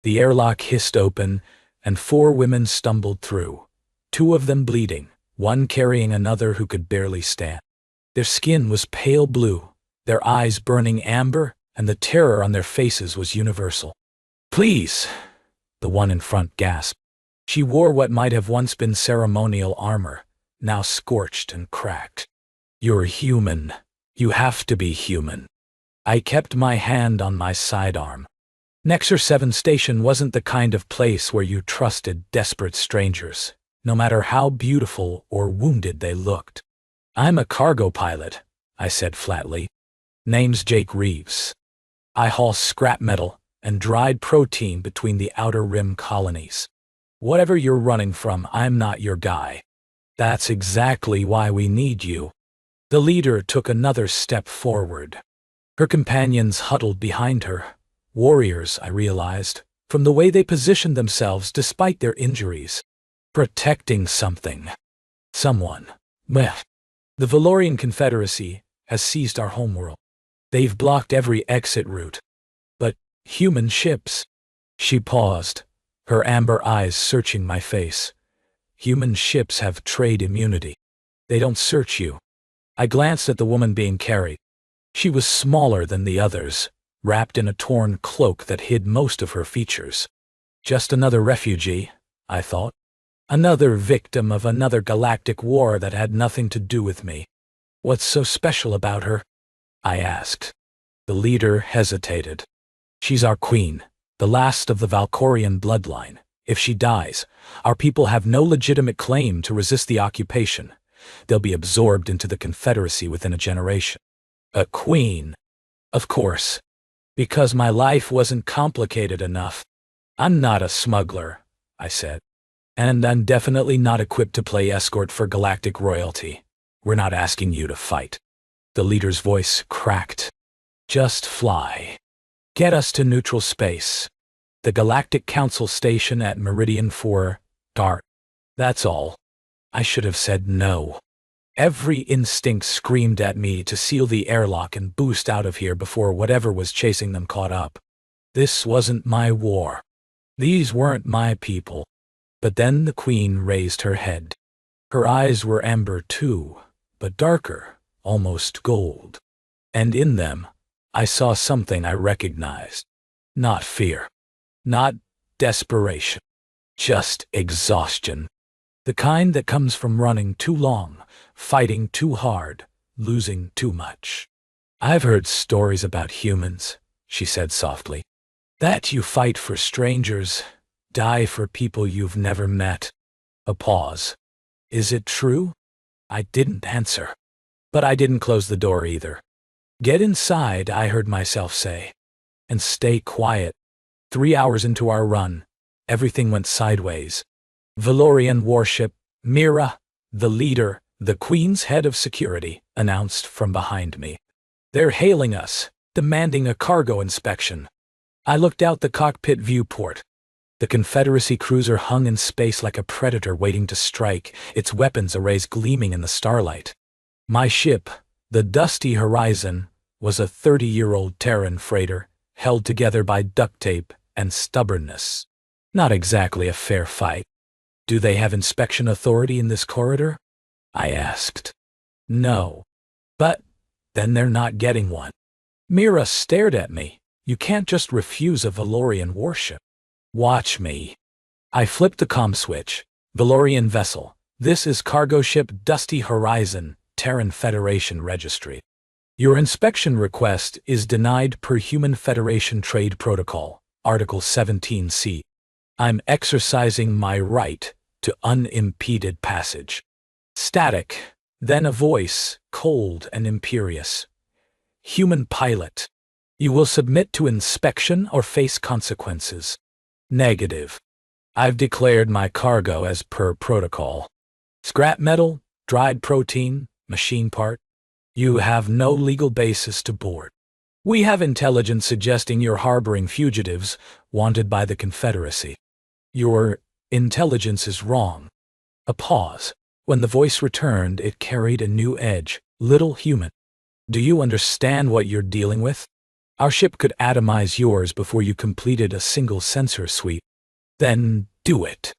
The airlock hissed open, and 4 women stumbled through, 2 of them bleeding, one carrying another who could barely stand. Their skin was pale blue, their eyes burning amber, and the terror on their faces was universal. "Please," the one in front gasped. She wore what might have once been ceremonial armor, now scorched and cracked. "You're human. You have to be human." I kept my hand on my sidearm. Nexer 7 Station wasn't the kind of place where you trusted desperate strangers, no matter how beautiful or wounded they looked. "I'm a cargo pilot," I said flatly. "Name's Jake Reeves. I haul scrap metal and dried protein between the Outer Rim colonies. Whatever you're running from, I'm not your guy." "That's exactly why we need you." The leader took another step forward. Her companions huddled behind her. Warriors, I realized, from the way they positioned themselves despite their injuries. Protecting something. Someone. Meh. "The Valorian Confederacy has seized our homeworld. They've blocked every exit route. But human ships." She paused, her amber eyes searching my face. "Human ships have trade immunity. They don't search you." I glanced at the woman being carried. She was smaller than the others, wrapped in a torn cloak that hid most of her features. Just another refugee, I thought. Another victim of another galactic war that had nothing to do with me. "What's so special about her?" I asked. The leader hesitated. "She's our queen, the last of the Valkorian bloodline. If she dies, our people have no legitimate claim to resist the occupation. They'll be absorbed into the Confederacy within a generation." A queen. Of course. Because my life wasn't complicated enough. "I'm not a smuggler," I said. "And I'm definitely not equipped to play escort for galactic royalty. We're not asking you to fight." The leader's voice cracked. "Just fly. Get us to neutral space. The Galactic Council station at Meridian 4, DART. That's all." I should have said no. Every instinct screamed at me to seal the airlock and boost out of here before whatever was chasing them caught up. This wasn't my war. These weren't my people. But then the queen raised her head. Her eyes were amber too, but darker, almost gold. And in them, I saw something I recognized. Not fear. Not desperation. Just exhaustion. The kind that comes from running too long, fighting too hard, losing too much. "I've heard stories about humans," she said softly. "That you fight for strangers, die for people you've never met." A pause. "Is it true?" I didn't answer. But I didn't close the door either. "Get inside," I heard myself say. "And stay quiet." 3 hours into our run, everything went sideways. Valorian warship, Mira, the leader, the Queen's head of security, announced from behind me. "They're hailing us, demanding a cargo inspection." I looked out the cockpit viewport. The Confederacy cruiser hung in space like a predator waiting to strike, its weapons arrays gleaming in the starlight. My ship, the Dusty Horizon, was a 30-year-old Terran freighter, held together by duct tape and stubbornness. Not exactly a fair fight. "Do they have inspection authority in this corridor?" I asked. "No. But then they're not getting one." Mira stared at me. "You can't just refuse a Valorian warship." "Watch me." I flipped the comm switch. "Valorian vessel. This is cargo ship Dusty Horizon, Terran Federation Registry. Your inspection request is denied per Human Federation Trade Protocol, Article 17C. I'm exercising my right to unimpeded passage." Static, then a voice, cold and imperious. "Human pilot. You will submit to inspection or face consequences." "Negative. I've declared my cargo as per protocol. Scrap metal, dried protein, machine part. You have no legal basis to board. We have intelligence suggesting you're harboring fugitives wanted by the Confederacy. Your intelligence is wrong." A pause. When the voice returned, it carried a new edge. "Little human. Do you understand what you're dealing with?" Our ship could atomize yours before you completed a single sensor sweep. Then do it.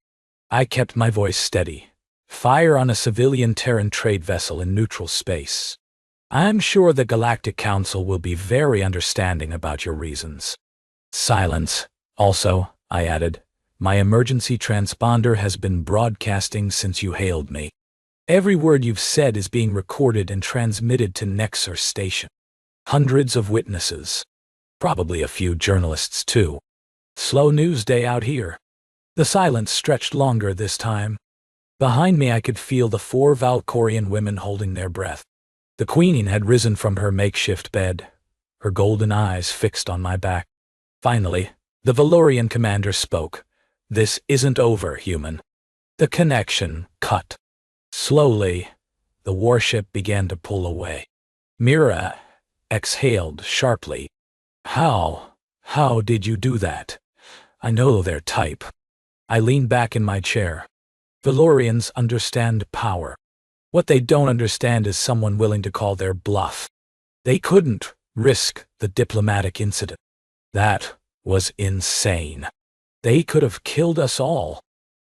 I kept my voice steady. Fire on a civilian Terran trade vessel in neutral space. I'm sure the Galactic Council will be very understanding about your reasons. Silence. Also, I added, my emergency transponder has been broadcasting since you hailed me. Every word you've said is being recorded and transmitted to Nexar Station. Hundreds of witnesses. Probably a few journalists, too. Slow news day out here. The silence stretched longer this time. Behind me I could feel the 4 Valkorian women holding their breath. The Queen had risen from her makeshift bed, her golden eyes fixed on my back. Finally, the Valorian commander spoke. This isn't over, human. The connection cut. Slowly, the warship began to pull away. Mira exhaled sharply. How did you do that? I know their type. I leaned back in my chair. Valorians understand power. What they don't understand is someone willing to call their bluff. They couldn't risk the diplomatic incident. That was insane. They could have killed us all.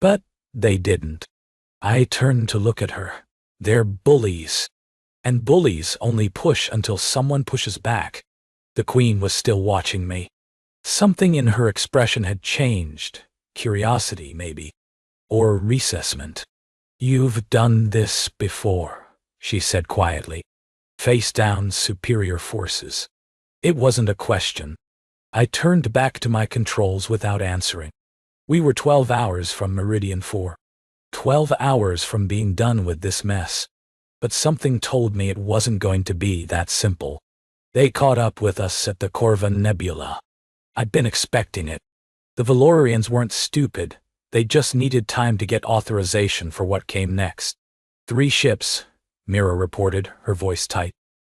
But they didn't. I turned to look at her. They're bullies. And bullies only push until someone pushes back. The Queen was still watching me. Something in her expression had changed. Curiosity, maybe. Or reassessment. You've done this before, she said quietly. Face down superior forces. It wasn't a question. I turned back to my controls without answering. We were 12 hours from Meridian 4. 12 hours from being done with this mess. But something told me it wasn't going to be that simple. They caught up with us at the Corvan Nebula. I'd been expecting it. The Valorians weren't stupid. They just needed time to get authorization for what came next. 3 ships, Mira reported, her voice tight,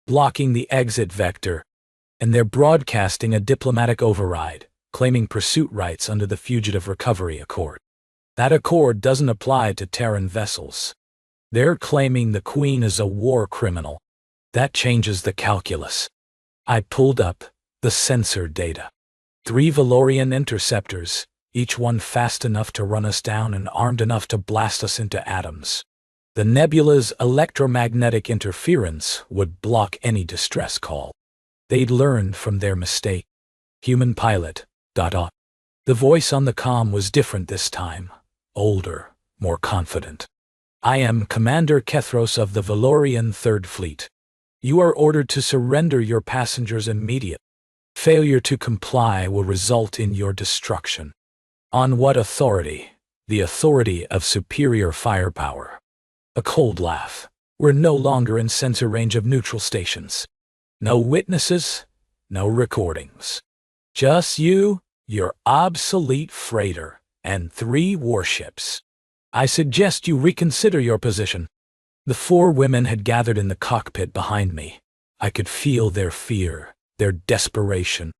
blocking the exit vector. And they're broadcasting a diplomatic override, claiming pursuit rights under the Fugitive Recovery Accord. That accord doesn't apply to Terran vessels. They're claiming the Queen is a war criminal. That changes the calculus. I pulled up the sensor data. 3 Valorian interceptors, each one fast enough to run us down and armed enough to blast us into atoms. The nebula's electromagnetic interference would block any distress call. They'd learned from their mistake. Human pilot, ... The voice on the comm was different this time. Older, more confident. I am Commander Kethros of the Valorian Third Fleet. You are ordered to surrender your passengers immediately. Failure to comply will result in your destruction. On what authority? The authority of superior firepower. A cold laugh. We're no longer in sensor range of neutral stations. No witnesses, no recordings. Just you, your obsolete freighter, and 3 warships. I suggest you reconsider your position. The 4 women had gathered in the cockpit behind me. I could feel their fear, their desperation.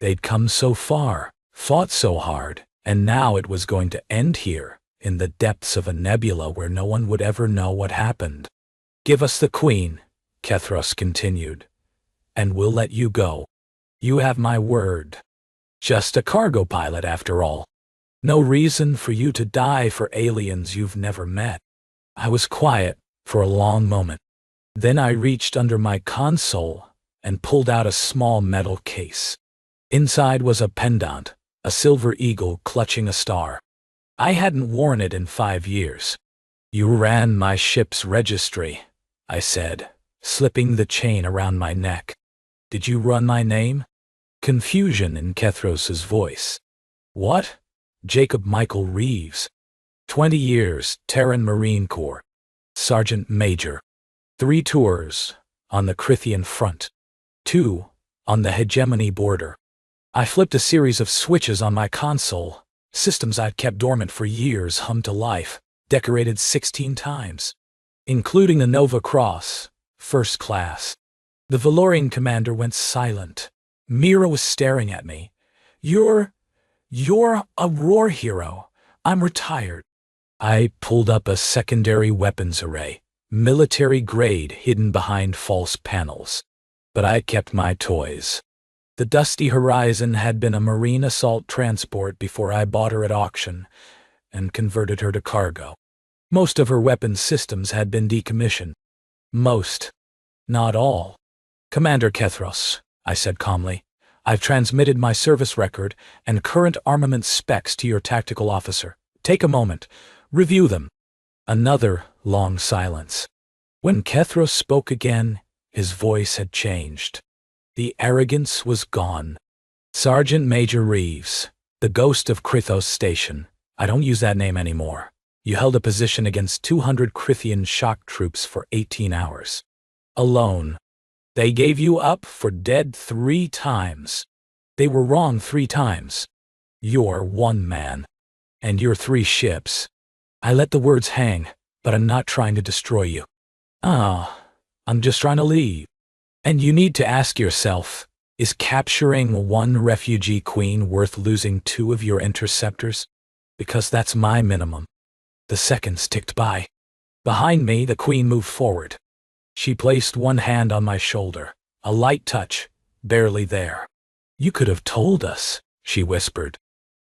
They'd come so far, fought so hard, and now it was going to end here, in the depths of a nebula where no one would ever know what happened. Give us the Queen, Kethros continued, and we'll let you go. You have my word. Just a cargo pilot after all. No reason for you to die for aliens you've never met. I was quiet for a long moment. Then I reached under my console and pulled out a small metal case. Inside was a pendant, a silver eagle clutching a star. I hadn't worn it in 5 years. You ran my ship's registry, I said, slipping the chain around my neck. Did you run my name? Confusion in Kethros's voice. What? Jacob Michael Reeves. 20 years, Terran Marine Corps. Sergeant Major. 3 tours, on the Crithian front. 2, on the hegemony border. I flipped a series of switches on my console. Systems I'd kept dormant for years hummed to life, decorated 16 times. Including the Nova Cross, first class. The Valorian commander went silent. Mira was staring at me. You're a war hero. I'm retired. I pulled up a secondary weapons array, military grade hidden behind false panels. But I kept my toys. The Dusty Horizon had been a marine assault transport before I bought her at auction and converted her to cargo. Most of her weapons systems had been decommissioned. Most. Not all. Commander Kethros, I said calmly, I've transmitted my service record and current armament specs to your tactical officer. Take a moment. Review them. Another long silence. When Kethros spoke again, his voice had changed. The arrogance was gone. Sergeant Major Reeves, the ghost of Krithos Station. I don't use that name anymore. You held a position against 200 Krithian shock troops for 18 hours. Alone. They gave you up for dead 3 times. They were wrong 3 times. You're 1 man. And you're 3 ships. I let the words hang, but I'm not trying to destroy you. I'm just trying to leave. And you need to ask yourself, is capturing 1 refugee queen worth losing 2 of your interceptors? Because that's my minimum. The seconds ticked by. Behind me, the queen moved forward. She placed 1 hand on my shoulder, a light touch, barely there. You could have told us, she whispered.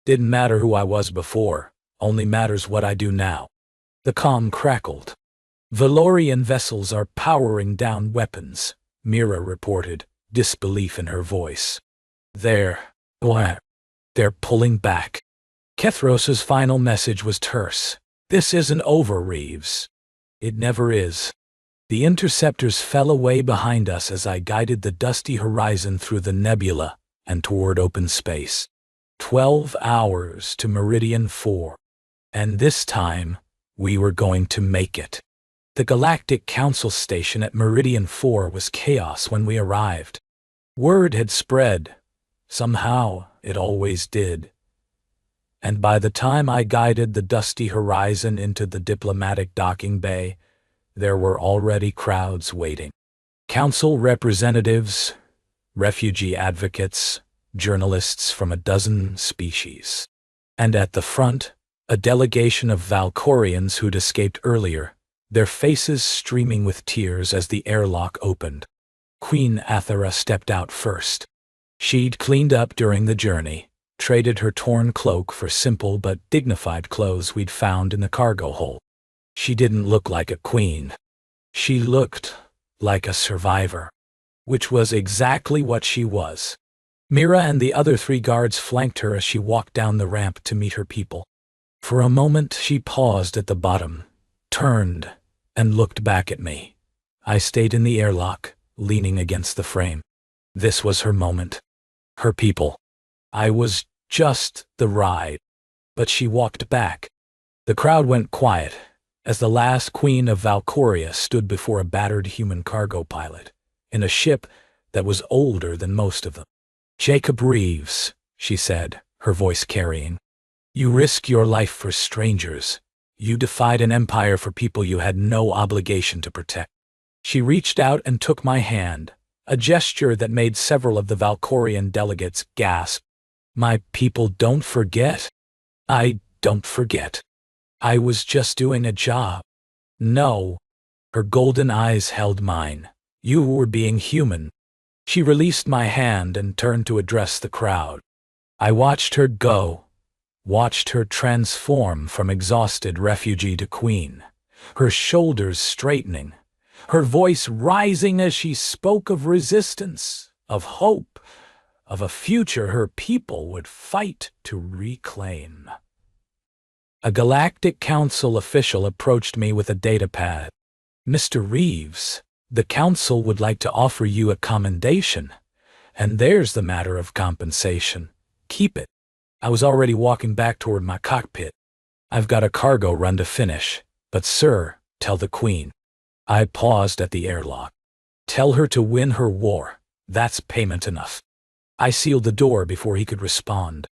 Didn't matter who I was before, only matters what I do now. The comm crackled. Valorian vessels are powering down weapons, Mira reported, disbelief in her voice. They're pulling back. Kethros's final message was terse. This isn't over, Reeves. It never is. The interceptors fell away behind us as I guided the Dusty Horizon through the nebula and toward open space. 12 hours to Meridian 4. And this time, we were going to make it. The Galactic Council station at Meridian 4 was chaos when we arrived. Word had spread. Somehow, it always did. And by the time I guided the Dusty Horizon into the diplomatic docking bay, there were already crowds waiting. Council representatives, refugee advocates, journalists from a dozen species. And at the front, a delegation of Valkorians who'd escaped earlier, their faces streaming with tears as the airlock opened. Queen Athera stepped out first. She'd cleaned up during the journey, traded her torn cloak for simple but dignified clothes we'd found in the cargo hold. She didn't look like a queen. She looked like a survivor, which was exactly what she was. Mira and the other 3 guards flanked her as she walked down the ramp to meet her people. For a moment she paused at the bottom, turned, and looked back at me. I stayed in the airlock, leaning against the frame. This was her moment. Her people. I was just the ride. But she walked back. The crowd went quiet as the last queen of Valkoria stood before a battered human cargo pilot, in a ship that was older than most of them. Jacob Reeves, she said, her voice carrying. You risk your life for strangers. You defied an empire for people you had no obligation to protect. She reached out and took my hand, a gesture that made several of the Valkorian delegates gasp. My people don't forget. I don't forget. I was just doing a job. No. Her golden eyes held mine. You were being human. She released my hand and turned to address the crowd. I watched her go, watched her transform from exhausted refugee to queen, her shoulders straightening, her voice rising as she spoke of resistance, of hope, of a future her people would fight to reclaim. A Galactic Council official approached me with a datapad. Mr. Reeves, the Council would like to offer you a commendation, and there's the matter of compensation. Keep it. I was already walking back toward my cockpit. I've got a cargo run to finish, but sir, tell the Queen. I paused at the airlock. Tell her to win her war. That's payment enough. I sealed the door before he could respond.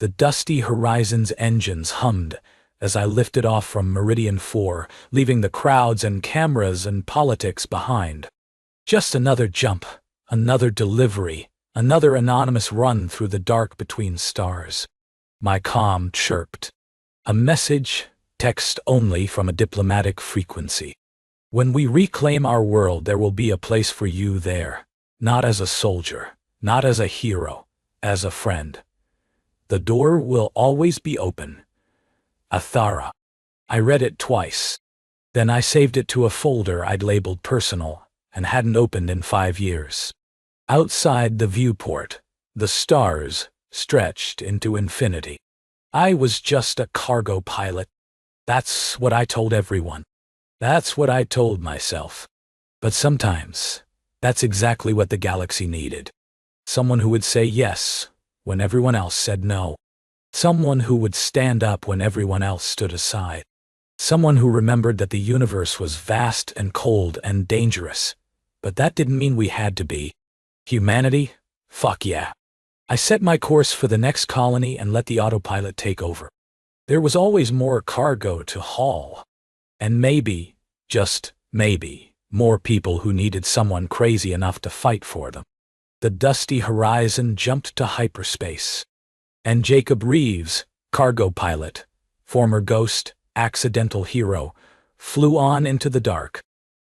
The Dusty Horizon's engines hummed as I lifted off from Meridian 4, leaving the crowds and cameras and politics behind. Just another jump, another delivery, another anonymous run through the dark between stars. My comm chirped. A message, text only, from a diplomatic frequency. When we reclaim our world, there will be a place for you there, not as a soldier, Not as a hero, as a friend. The door will always be open. Athara. I read it twice. Then I saved it to a folder I'd labeled personal and hadn't opened in 5 years. Outside the viewport, the stars stretched into infinity. I was just a cargo pilot. That's what I told everyone. That's what I told myself. But sometimes, that's exactly what the galaxy needed. Someone who would say yes when everyone else said no. Someone who would stand up when everyone else stood aside. Someone who remembered that the universe was vast and cold and dangerous. But that didn't mean we had to be. Humanity? Fuck yeah. I set my course for the next colony and let the autopilot take over. There was always more cargo to haul. And maybe, just maybe, more people who needed someone crazy enough to fight for them. The dusty horizon jumped to hyperspace. And Jacob Reeves, cargo pilot, former ghost, accidental hero, flew on into the dark,